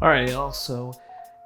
Alright, y'all, so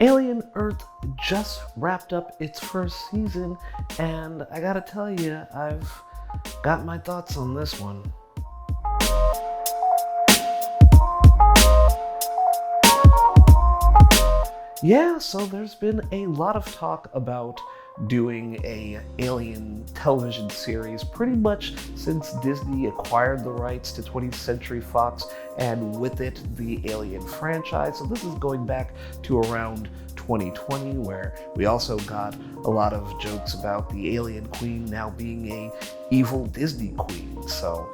Alien Earth just wrapped up its first season, and I gotta tell you, I've got my thoughts on this one. Yeah, so there's been a lot of talk about doing a Alien television series pretty much since Disney acquired the rights to 20th Century Fox and with it the Alien franchise. So this is going back to around 2020, where we also got a lot of jokes about the Alien Queen now being a evil Disney queen. So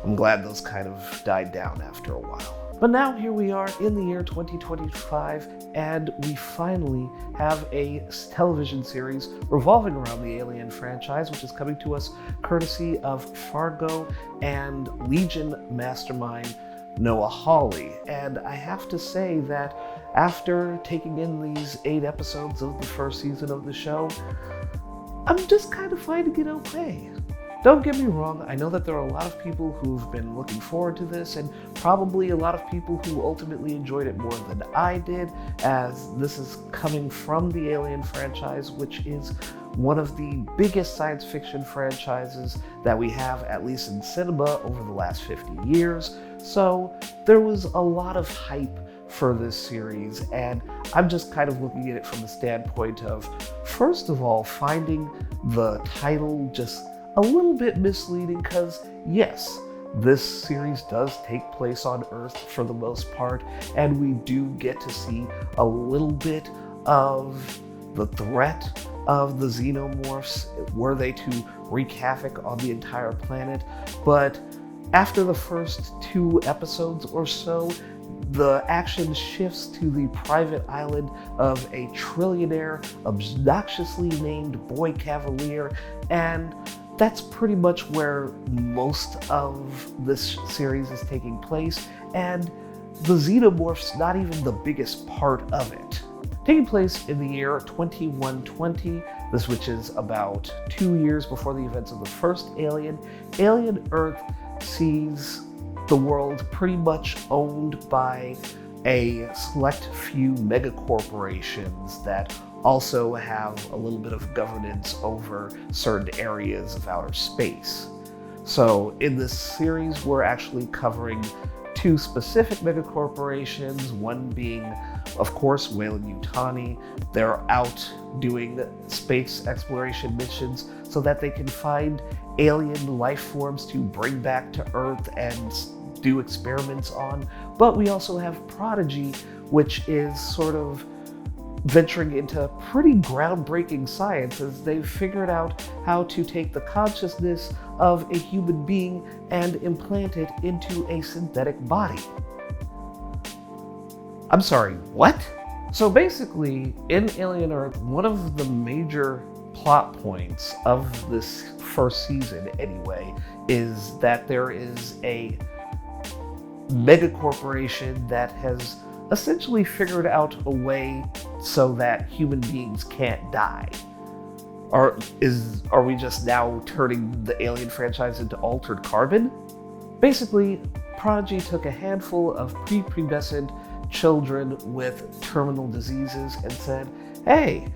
I'm glad those kind of died down after a while. But now here we are in the year 2025, and we finally have a television series revolving around the Alien franchise, which is coming to us courtesy of Fargo and Legion mastermind Noah Hawley. And I have to say that after taking in these 8 episodes of the first season of the show, I'm just kind of finding it okay. Don't get me wrong, I know that there are a lot of people who've been looking forward to this, and probably a lot of people who ultimately enjoyed it more than I did, as this is coming from the Alien franchise, which is one of the biggest science fiction franchises that we have, at least in cinema, over the last 50 years. So there was a lot of hype for this series, and I'm just kind of looking at it from the standpoint of, first of all, finding the title just a little bit misleading, because yes, this series does take place on Earth for the most part, and we do get to see a little bit of the threat of the xenomorphs were they to wreak havoc on the entire planet. But after the first 2 episodes or so, the action shifts to the private island of a trillionaire, obnoxiously named Boy Cavalier, and that's pretty much where most of this series is taking place, and the xenomorph's not even the biggest part of it. Taking place in the year 2120, this which is about 2 years before the events of the first Alien, Alien Earth sees the world pretty much owned by a select few megacorporations that also have a little bit of governance over certain areas of outer space. So in this series, we're actually covering 2 specific megacorporations, one being, of course, Weyland-Yutani. They're out doing space exploration missions so that they can find alien life forms to bring back to Earth and do experiments on. But we also have Prodigy, which is sort of venturing into pretty groundbreaking science, as they've figured out how to take the consciousness of a human being and implant it into a synthetic body. I'm sorry, what? So basically, in Alien Earth, one of the major plot points of this first season anyway is that there is a megacorporation that has essentially figured out a way so that human beings can't die. Are we just now turning the Alien franchise into Altered Carbon? Basically, Prodigy took a handful of prepubescent children with terminal diseases and said, hey,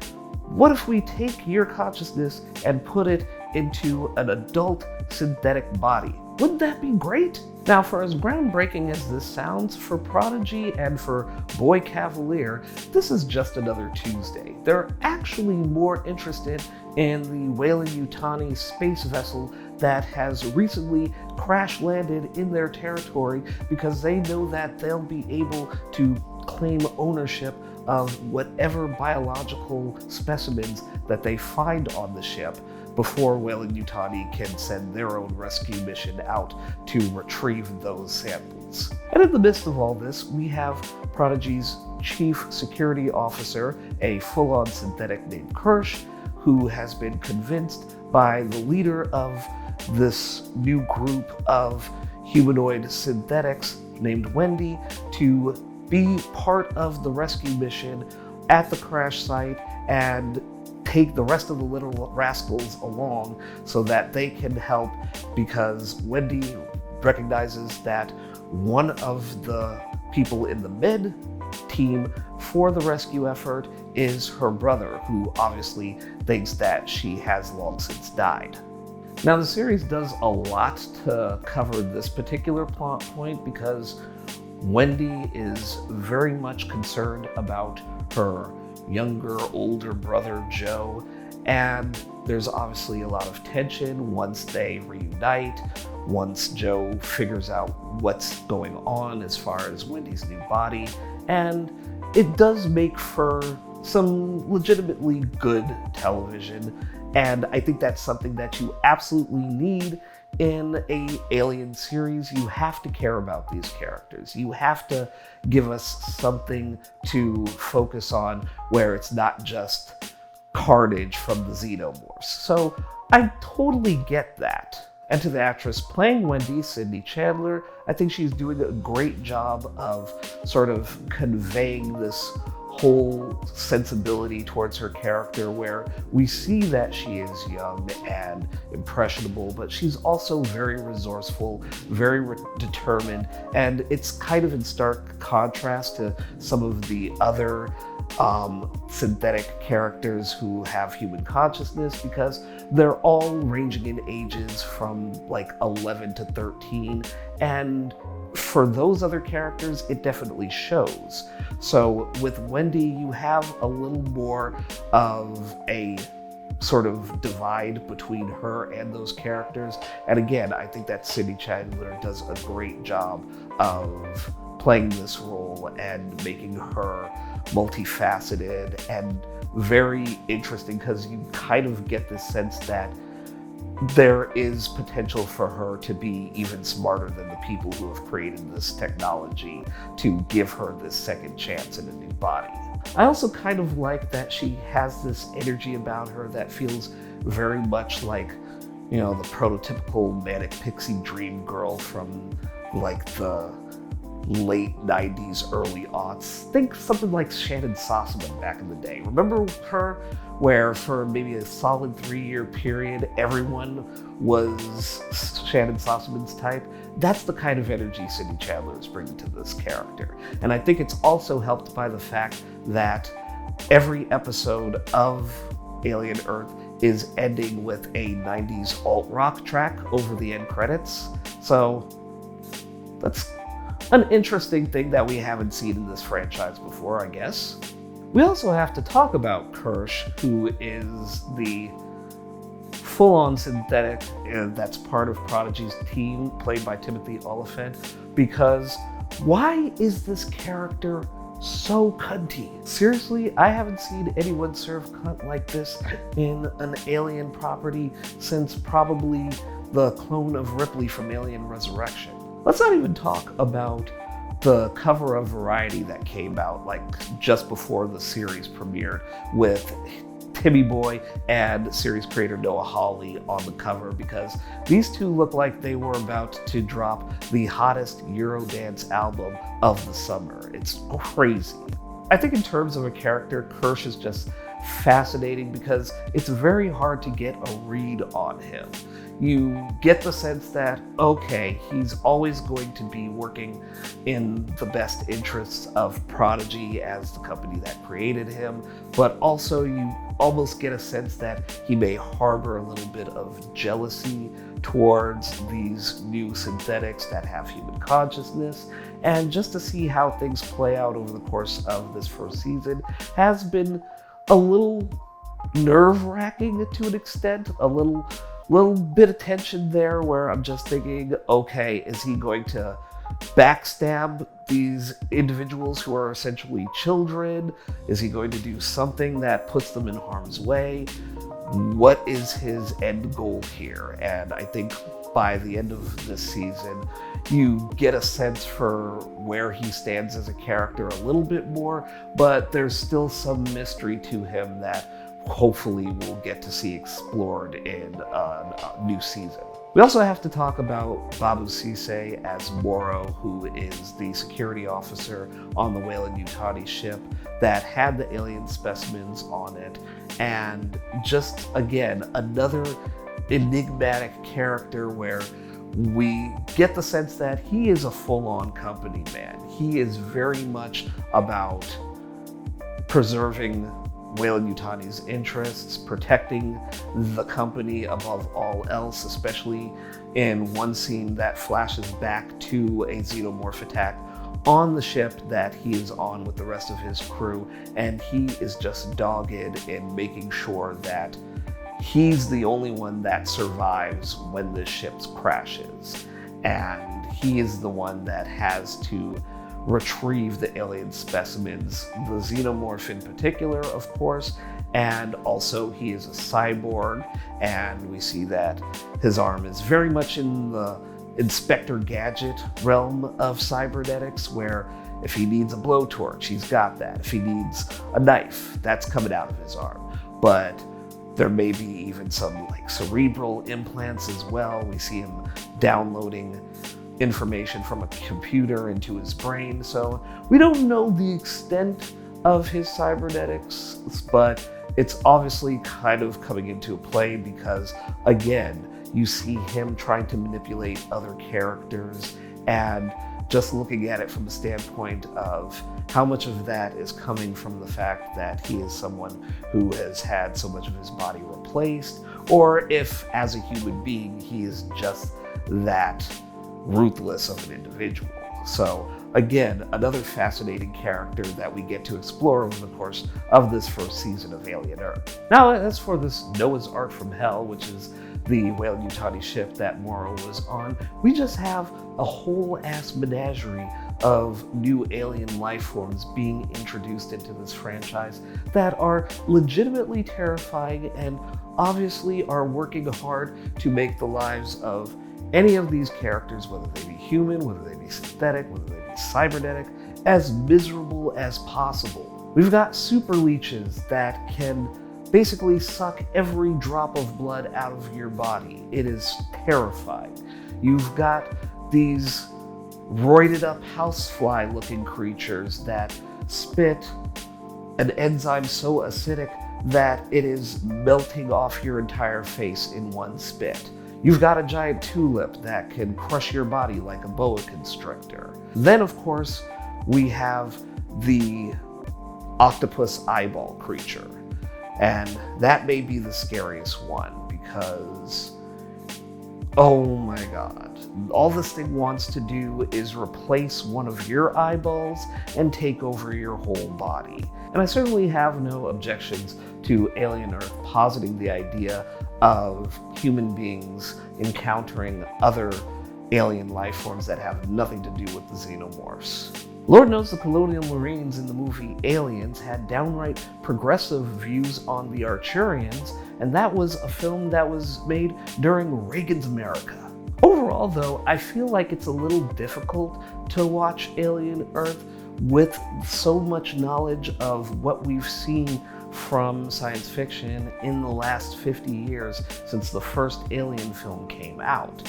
what if we take your consciousness and put it into an adult synthetic body? Wouldn't that be great? Now, for as groundbreaking as this sounds, for Prodigy and for Boy Cavalier, this is just another Tuesday. They're actually more interested in the Weyland-Yutani space vessel that has recently crash-landed in their territory, because they know that they'll be able to claim ownership of whatever biological specimens that they find on the ship before Weyland-Yutani can send their own rescue mission out to retrieve those samples. And in the midst of all this, we have Prodigy's chief security officer, a full-on synthetic named Kirsch, who has been convinced by the leader of this new group of humanoid synthetics named Wendy to be part of the rescue mission at the crash site and take the rest of the little rascals along so that they can help, because Wendy recognizes that one of the people in the mid team for the rescue effort is her brother, who obviously thinks that she has long since died. Now, the series does a lot to cover this particular plot point because Wendy is very much concerned about her younger, older brother, Joe, and there's obviously a lot of tension once they reunite, once Joe figures out what's going on as far as Wendy's new body, and it does make for some legitimately good television, and I think that's something that you absolutely need in a Alien series. You have to care about these characters. You have to give us something to focus on where it's not just carnage from the xenomorphs. So I totally get that. And to the actress playing Wendy, Sydney Chandler, I think she's doing a great job of sort of conveying this whole sensibility towards her character, where we see that she is young and impressionable, but she's also very resourceful, very determined, and it's kind of in stark contrast to some of the other synthetic characters who have human consciousness, because they're all ranging in ages from like 11 to 13, and for those other characters, it definitely shows. So with Wendy, you have a little more of a sort of divide between her and those characters. And again, I think that Sydney Chandler does a great job of playing this role and making her multifaceted and very interesting, because you kind of get this sense that there is potential for her to be even smarter than the people who have created this technology to give her this second chance in a new body. I also kind of like that she has this energy about her that feels very much like, you know, the prototypical manic pixie dream girl from like the late 90s, early aughts. Think something like Shannon Sossaman back in the day. Remember her? Where for maybe a solid 3-year period, everyone was Shannon Sossaman's type. That's the kind of energy Sydney Chandler is bringing to this character. And I think it's also helped by the fact that every episode of Alien Earth is ending with a 90s alt-rock track over the end credits. So that's an interesting thing that we haven't seen in this franchise before, I guess. We also have to talk about Kirsch, who is the full-on synthetic that's part of Prodigy's team, played by Timothy Olyphant, because why is this character so cunty? Seriously, I haven't seen anyone serve cunt like this in an Alien property since probably the clone of Ripley from Alien Resurrection. Let's not even talk about the cover of Variety that came out like just before the series premiered, with Timmy Boy and series creator Noah Hawley on the cover, because these two look like they were about to drop the hottest Eurodance album of the summer. It's crazy. I think in terms of a character, Kirsch is just fascinating because it's very hard to get a read on him. You get the sense that, okay, he's always going to be working in the best interests of Prodigy as the company that created him, but also you almost get a sense that he may harbor a little bit of jealousy towards these new synthetics that have human consciousness. And just to see how things play out over the course of this first season has been a little nerve-wracking to an extent, a little bit of tension there where I'm just thinking, okay, is he going to backstab these individuals who are essentially children? Is he going to do something that puts them in harm's way? What is his end goal here? And I think by the end of this season, you get a sense for where he stands as a character a little bit more, but there's still some mystery to him that hopefully we'll get to see explored in a new season. We also have to talk about Babu Sise as Moro, who is the security officer on the Weyland-Yutani ship that had the alien specimens on it. And just, again, another enigmatic character where we get the sense that he is a full-on company man. He is very much about preserving Weyland-Yutani's interests, protecting the company above all else, especially in one scene that flashes back to a xenomorph attack on the ship that he is on with the rest of his crew, and he is just dogged in making sure that he's the only one that survives when the ship crashes. And he is the one that has to retrieve the alien specimens, the xenomorph in particular, of course, and also he is a cyborg, and we see that his arm is very much in the Inspector Gadget realm of cybernetics, where if he needs a blowtorch, he's got that. If he needs a knife, that's coming out of his arm. But there may be even some like cerebral implants as well. We see him downloading information from a computer into his brain. So we don't know the extent of his cybernetics, but it's obviously kind of coming into play because, again, you see him trying to manipulate other characters, and just looking at it from the standpoint of how much of that is coming from the fact that he is someone who has had so much of his body replaced, or if as a human being he is just that ruthless of an individual. So again, another fascinating character that we get to explore over the course of this first season of Alien Earth. Now, as for this Noah's Ark from Hell, which is the Weyland-Yutani ship that Morrow was on, we just have a whole ass menagerie of new alien life forms being introduced into this franchise that are legitimately terrifying and obviously are working hard to make the lives of any of these characters, whether they be human, whether they be synthetic, whether they be cybernetic, as miserable as possible. We've got super leeches that can basically suck every drop of blood out of your body. It is terrifying. You've got these roided up housefly looking creatures that spit an enzyme so acidic that it is melting off your entire face in one spit. You've got a giant tulip that can crush your body like a boa constrictor. Then, of course, we have the octopus eyeball creature. And that may be the scariest one because, oh my god, all this thing wants to do is replace one of your eyeballs and take over your whole body. And I certainly have no objections to Alien Earth positing the idea of human beings encountering other alien life forms that have nothing to do with the xenomorphs. Lord knows the colonial marines in the movie Aliens had downright progressive views on the Arturians, and that was a film that was made during Reagan's America. Overall, though, I feel like it's a little difficult to watch Alien Earth with so much knowledge of what we've seen from science fiction in the last 50 years since the first Alien film came out.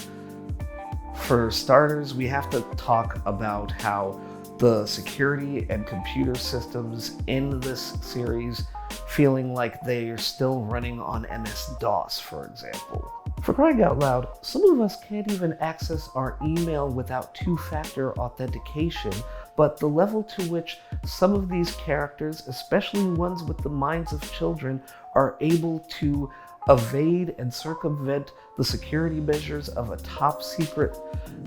For starters, we have to talk about how the security and computer systems in this series feeling like they are still running on MS-DOS, for example. For crying out loud, some of us can't even access our email without two-factor authentication, but the level to which some of these characters, especially ones with the minds of children, are able to evade and circumvent the security measures of a top secret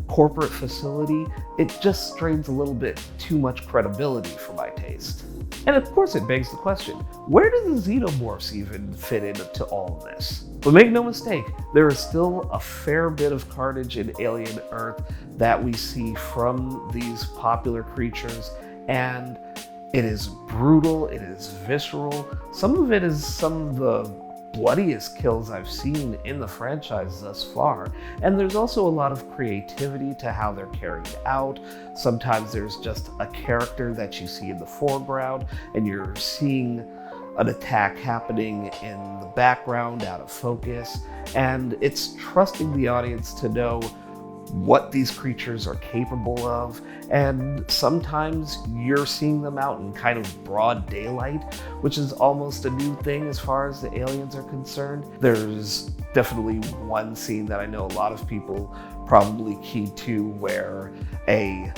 corporate facility, it just strains a little bit too much credibility for my taste. And of course it begs the question, where do the xenomorphs even fit into all of this? But make no mistake, there is still a fair bit of carnage in Alien Earth that we see from these popular creatures, and it is brutal, it is visceral. Some of it is some of the bloodiest kills I've seen in the franchise thus far. And there's also a lot of creativity to how they're carried out. Sometimes there's just a character that you see in the foreground and you're seeing an attack happening in the background out of focus. And it's trusting the audience to know what these creatures are capable of, and sometimes you're seeing them out in kind of broad daylight, which is almost a new thing as far as the aliens are concerned. There's definitely one scene that I know a lot of people probably keyed to where a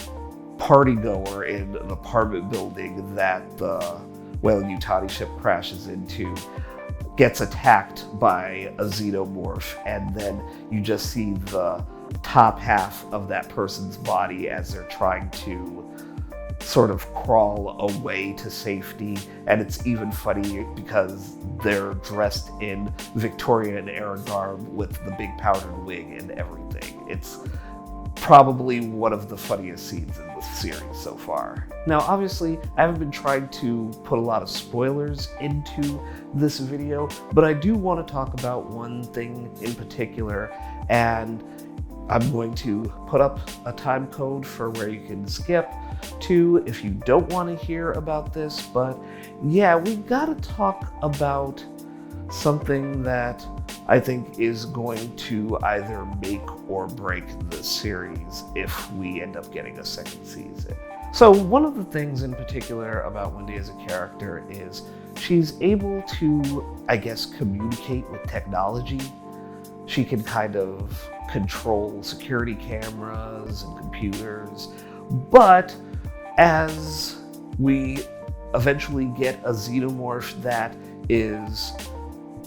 party goer in an apartment building that the Weyland-Yutani ship crashes into gets attacked by a xenomorph, and then you just see the top half of that person's body as they're trying to sort of crawl away to safety. And it's even funny because they're dressed in Victorian era garb with the big powdered wig and everything. It's probably one of the funniest scenes in the series so far. Now, obviously, I haven't been trying to put a lot of spoilers into this video, but I do want to talk about one thing in particular, and I'm going to put up a time code for where you can skip to if you don't want to hear about this. But yeah, we've got to talk about something that I think is going to either make or break the series if we end up getting a second season. So one of the things in particular about Wendy as a character is she's able to, I guess, communicate with technology. She can kind of control security cameras and computers, but as we eventually get a xenomorph that is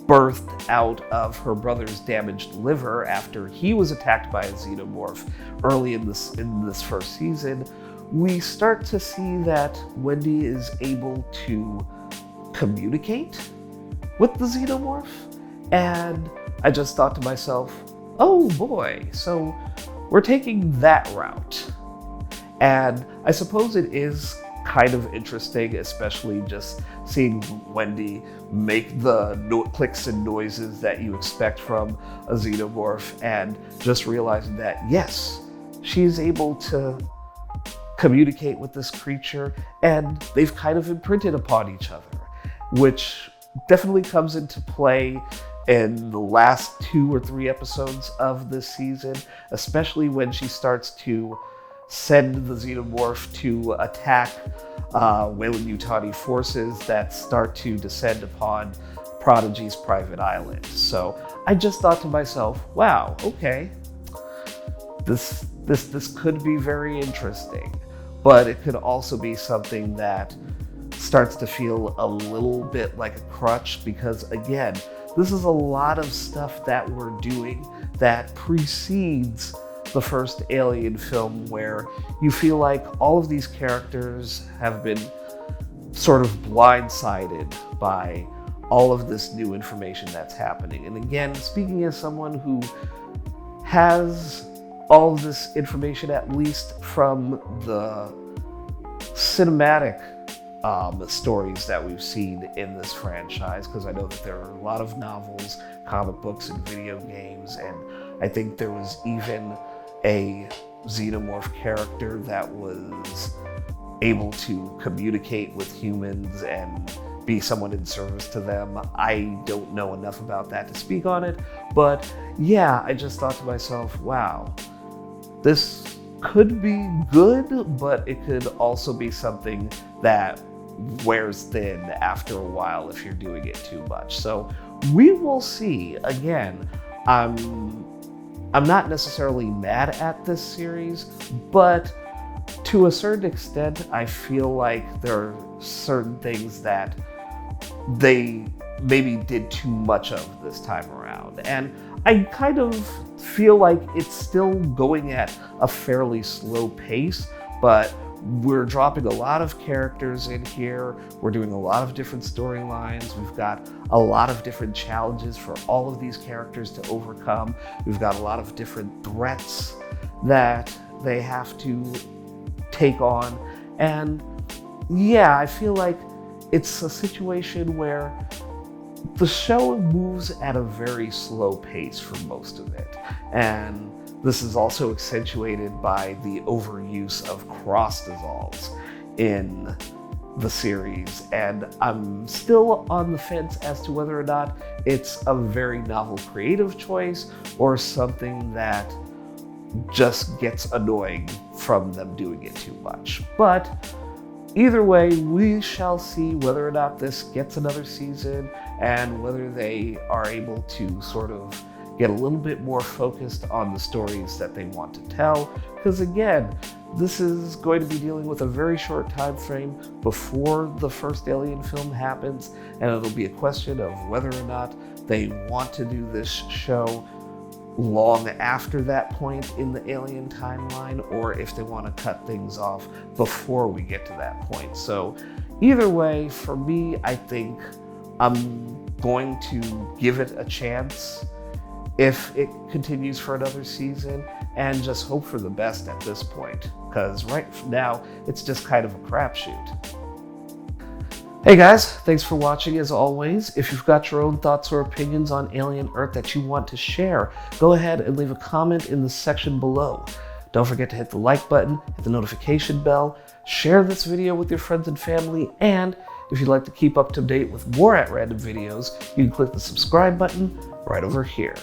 birthed out of her brother's damaged liver after he was attacked by a xenomorph early in this first season, we start to see that Wendy is able to communicate with the xenomorph. And I just thought to myself, oh boy, so we're taking that route. And I suppose it is kind of interesting, especially just seeing Wendy make the clicks and noises that you expect from a xenomorph, and just realizing that, yes, she's able to communicate with this creature, and they've kind of imprinted upon each other, which definitely comes into play in the last 2 or 3 episodes of this season, especially when she starts to send the xenomorph to attack Weyland-Yutani forces that start to descend upon Prodigy's private island. So I just thought to myself, wow, okay, this could be very interesting, but it could also be something that starts to feel a little bit like a crutch, because again, this is a lot of stuff that we're doing that precedes the first Alien film, where you feel like all of these characters have been sort of blindsided by all of this new information that's happening. And again, speaking as someone who has all of this information, at least from the cinematic stories that we've seen in this franchise, because I know that there are a lot of novels, comic books, and video games, and I think there was even a xenomorph character that was able to communicate with humans and be someone in service to them. I don't know enough about that to speak on it, but yeah, I just thought to myself, wow, this could be good, but it could also be something that wears thin after a while if you're doing it too much. So we will see. Again, I'm not necessarily mad at this series, but to a certain extent, I feel like there are certain things that they maybe did too much of this time around. And I kind of feel like it's still going at a fairly slow pace, but we're dropping a lot of characters in here. We're doing a lot of different storylines. We've got a lot of different challenges for all of these characters to overcome. We've got a lot of different threats that they have to take on. And yeah, I feel like it's a situation where the show moves at a very slow pace for most of it. And this is also accentuated by the overuse of cross-dissolves in the series, and I'm still on the fence as to whether or not it's a very novel creative choice or something that just gets annoying from them doing it too much. But either way, we shall see whether or not this gets another season and whether they are able to sort of get a little bit more focused on the stories that they want to tell. Because again, this is going to be dealing with a very short time frame before the first Alien film happens, and it'll be a question of whether or not they want to do this show long after that point in the Alien timeline, or if they want to cut things off before we get to that point. So either way, for me, I think I'm going to give it a chance if it continues for another season, and just hope for the best at this point, because right now it's just kind of a crapshoot. Hey guys, thanks for watching as always. If you've got your own thoughts or opinions on Alien Earth that you want to share, go ahead and leave a comment in the section below. Don't forget to hit the like button, hit the notification bell, share this video with your friends and family, and if you'd like to keep up to date with more At Random videos, you can click the subscribe button right over here.